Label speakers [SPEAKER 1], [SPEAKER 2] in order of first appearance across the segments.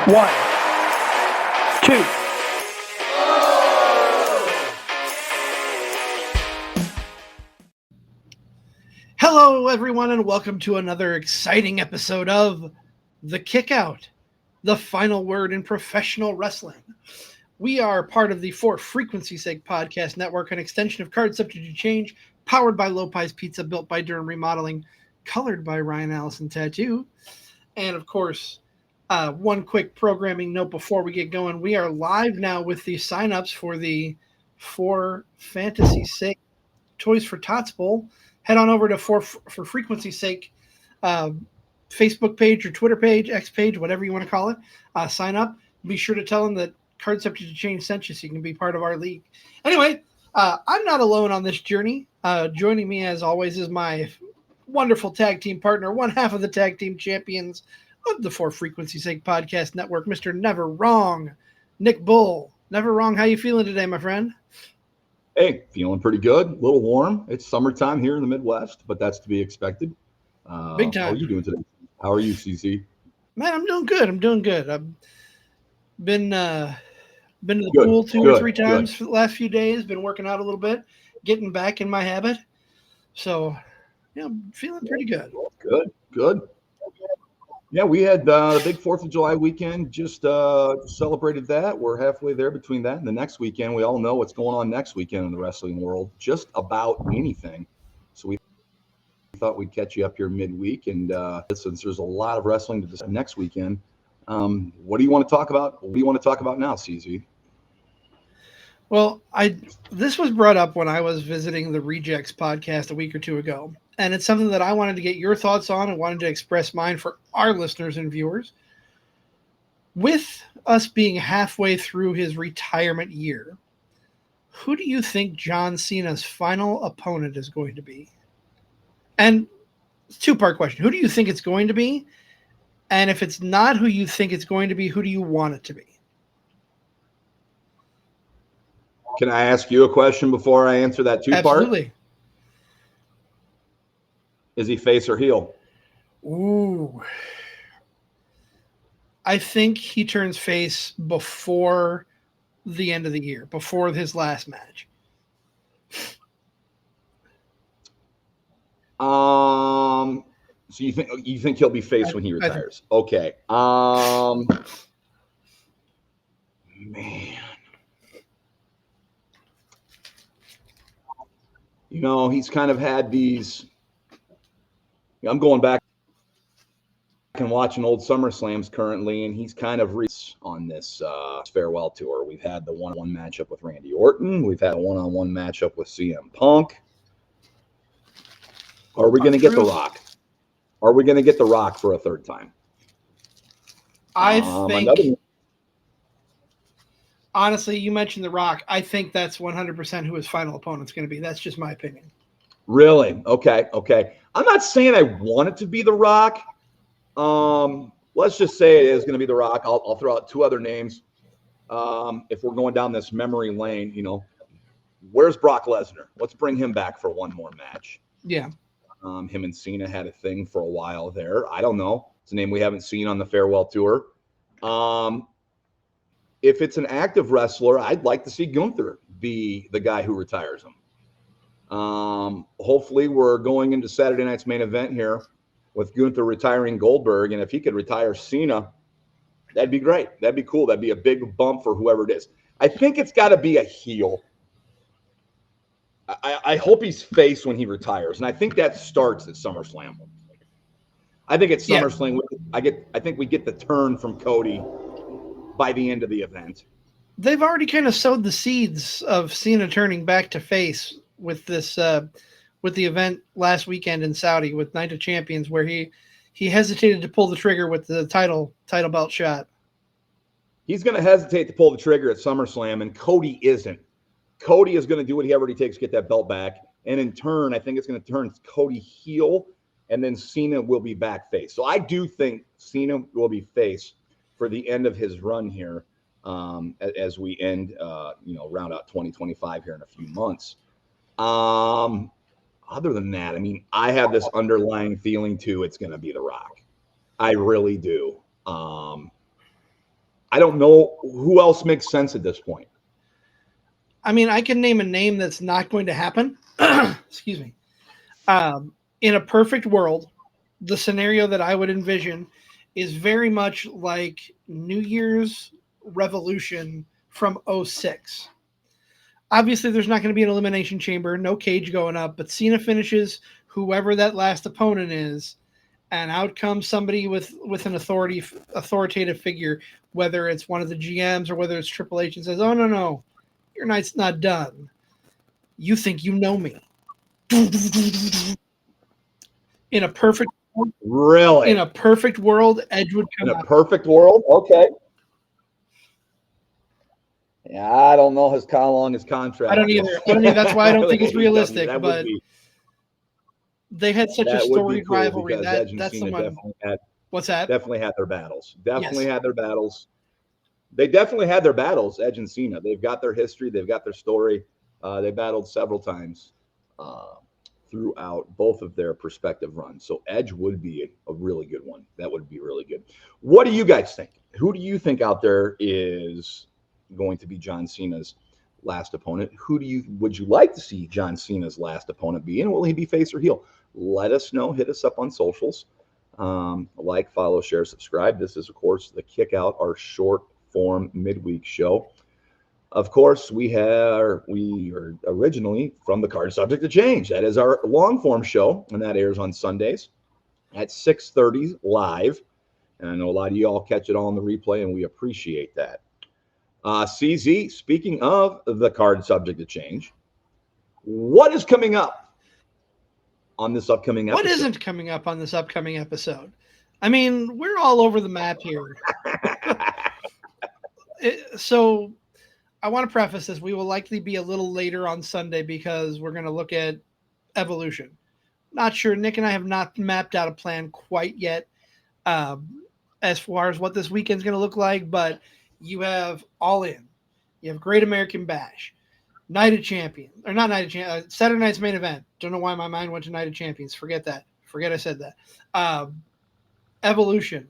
[SPEAKER 1] 1, 2. Hello, everyone, and welcome to another exciting episode of The Kickout, the final word in professional wrestling. We are part of the For Frequency's Sake podcast network, an extension of Card Subject to Change, powered by Lopez Pizza, built by Durham Remodeling, colored by Ryan Allison Tattoo. And, of course, one quick programming note before we get going. We are live now with the signups for the For Fantasy's Sake Toys for Tots Bowl. Head on over to For Frequency's Sake Facebook page or Twitter page, X page, whatever you want to call it. Sign up. Be sure to tell them that Card Subject to Change sent you so you can be part of our league. Anyway, I'm not alone on this journey. Joining me, as always, is my wonderful tag team partner, one half of the tag team champions of the For Frequency's Sake podcast network, Mr. Never Wrong, Nick Bull. Never Wrong, how you feeling today, my friend?
[SPEAKER 2] Hey, feeling pretty good. A little warm. It's summertime here in the Midwest, but that's to be expected.
[SPEAKER 1] Big time.
[SPEAKER 2] How are you doing today? How are you, CC?
[SPEAKER 1] Man, I'm doing good. I've been to the pool two or three times for the last few days. Been working out a little bit, getting back in my habit. So, feeling pretty good.
[SPEAKER 2] Good. Yeah, we had the big 4th of July weekend, just celebrated that. We're halfway there between that and the next weekend. We all know what's going on next weekend in the wrestling world, just about anything. So we thought we'd catch you up here midweek. And since there's a lot of wrestling to discuss next weekend, what do you want to talk about? What do you want to talk about now, CZ?
[SPEAKER 1] Well, this was brought up when I was visiting the Rejects podcast a week or two ago. And it's something that I wanted to get your thoughts on and wanted to express mine for our listeners and viewers. With us being halfway through his retirement year, who do you think John Cena's final opponent is going to be? And it's a two-part question. Who do you think it's going to be? And if it's not who you think it's going to be, who do you want it to be?
[SPEAKER 2] Can I ask you a question before I answer that two-part?
[SPEAKER 1] Absolutely.
[SPEAKER 2] Is he face or heel?
[SPEAKER 1] Ooh. I think he turns face before the end of the year, before his last match.
[SPEAKER 2] So you think he'll be face when he retires? Okay. Man. He's kind of had these. I'm going back and watching old SummerSlams currently, and he's kind of on this farewell tour. We've had the one-on-one matchup with Randy Orton. We've had a one-on-one matchup with CM Punk. Are we going to get The Rock? Are we going to get The Rock for a third time?
[SPEAKER 1] I think, honestly, you mentioned The Rock. I think that's 100% who his final opponent's going to be. That's just my opinion.
[SPEAKER 2] Really? Okay. I'm not saying I want it to be The Rock. Let's just say it is going to be The Rock. I'll throw out two other names. If we're going down this memory lane, where's Brock Lesnar? Let's bring him back for one more match.
[SPEAKER 1] Yeah.
[SPEAKER 2] Him and Cena had a thing for a while there. I don't know. It's a name we haven't seen on the farewell tour. If it's an active wrestler, I'd like to see Gunther be the guy who retires him. Hopefully we're going into Saturday night's main event here with Gunther retiring Goldberg. And if he could retire Cena, that'd be great. That'd be cool. That'd be a big bump for whoever it is. I think it's got to be a heel. I hope he's face when he retires. And I think that starts at SummerSlam. I think at SummerSlam, I think we get the turn from Cody by the end of the event.
[SPEAKER 1] They've already kind of sowed the seeds of Cena turning back to face with this, with the event last weekend in Saudi with Night of Champions, where he hesitated to pull the trigger with the title belt shot.
[SPEAKER 2] He's going to hesitate to pull the trigger at SummerSlam, and Cody isn't. Cody is going to do whatever it takes to get that belt back, and in turn, I think it's going to turn Cody heel, and then Cena will be back face. So I do think Cena will be face for the end of his run here, as we end, round out 2025 here in a few months. Other than that, I mean, I have this underlying feeling too, it's going to be The Rock. I really do. I don't know who else makes sense at this point.
[SPEAKER 1] I mean, I can name a name that's not going to happen. Excuse me. In a perfect world, the scenario that I would envision is very much like New Year's Revolution from 06. Obviously, there's not going to be an elimination chamber, no cage going up, but Cena finishes whoever that last opponent is, and out comes somebody with an authoritative figure, whether it's one of the GMs or whether it's Triple H, and says, "Oh, no, your night's not done. You think you know me." In a perfect world, Edge would come out.
[SPEAKER 2] In a perfect world? Okay. Yeah, I don't know how long his contract.
[SPEAKER 1] I don't either. That's why I don't think it's realistic. But they had such a storied rivalry. That's the one. What's that?
[SPEAKER 2] Definitely had their battles. Had their battles. They definitely had their battles, Edge and Cena. They've got their history. They've got their story. They battled several times throughout both of their respective runs. So Edge would be a really good one. That would be really good. What do you guys think? Who do you think out there is going to be John Cena's last opponent? Would you like to see John Cena's last opponent be? And will he be face or heel? Let us know. Hit us up on socials. Like, follow, share, subscribe. This is, of course, the Kick Out, our short form midweek show. Of course, we are originally from the Card Subject to Change. That is our long form show, and that airs on Sundays at 6:30 live. And I know a lot of you all catch it all in the replay, and we appreciate that. CZ, speaking of the Card Subject to Change, what is coming up on this upcoming episode?
[SPEAKER 1] What isn't coming up on this upcoming episode? I mean, we're all over the map here. So I want to preface this. We will likely be a little later on Sunday because we're going to look at Evolution. Not sure. Nick and I have not mapped out a plan quite yet as far as what this weekend's going to look like, but you have All In. You have Great American Bash. Night of Champions. Or not Night of Champions. Saturday night's main event. Don't know why my mind went to Night of Champions. Forget that. Forget I said that. Evolution.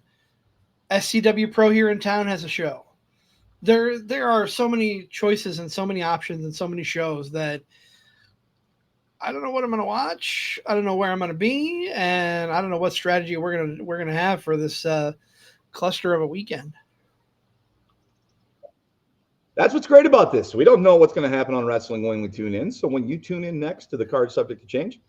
[SPEAKER 1] SCW Pro here in town has a show. There are so many choices and so many options and so many shows that I don't know what I'm going to watch. I don't know where I'm going to be, and I don't know what strategy we're gonna have for this cluster of a weekend.
[SPEAKER 2] That's what's great about this. We don't know what's going to happen on wrestling when we tune in. So when you tune in next to the Card Subject to Change,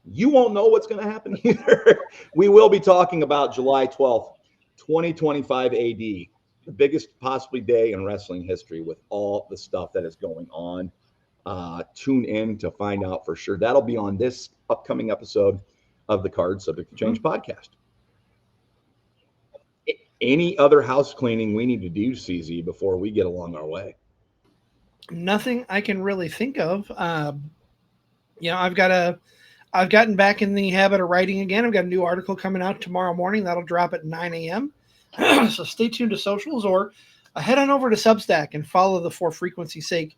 [SPEAKER 2] you won't know what's going to happen either. We will be talking about July 12th, 2025 AD, the biggest possibly day in wrestling history with all the stuff that is going on. Tune in to find out for sure. That'll be on this upcoming episode of the Card Subject to Change podcast. Any other house cleaning we need to do, CZ, before we get along our way?
[SPEAKER 1] Nothing I can really think of. I've gotten back in the habit of writing again. I've got a new article coming out tomorrow morning. That'll drop at 9 a.m. So stay tuned to socials or head on over to Substack and follow the For Frequency's Sake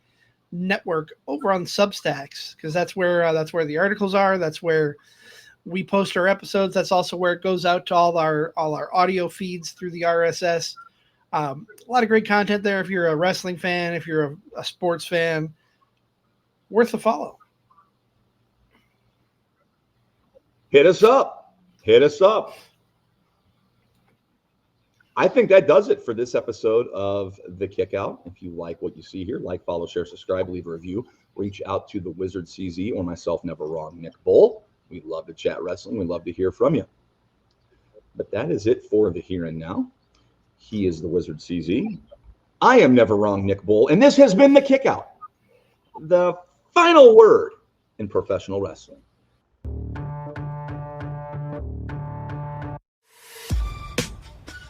[SPEAKER 1] network over on Substacks, because that's where the articles are. That's where we post our episodes. That's also where it goes out to all our audio feeds through the RSS. A lot of great content there. If you're a wrestling fan, if you're a sports fan, worth a follow.
[SPEAKER 2] Hit us up. I think that does it for this episode of The Kick Out. If you like what you see here, like, follow, share, subscribe, leave a review. Reach out to the Wizard CZ or myself, Never Wrong Nick Bull. We'd love to chat wrestling. We'd love to hear from you. But that is it for the here and now. He is the Wizard CZ. I am Never Wrong Nick Bull. And this has been The Kick Out, the final word in professional wrestling.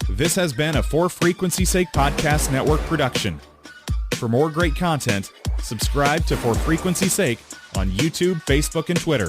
[SPEAKER 3] This has been a For Frequency's Sake Podcast Network production. For more great content, subscribe to For Frequency's Sake on YouTube, Facebook, and Twitter.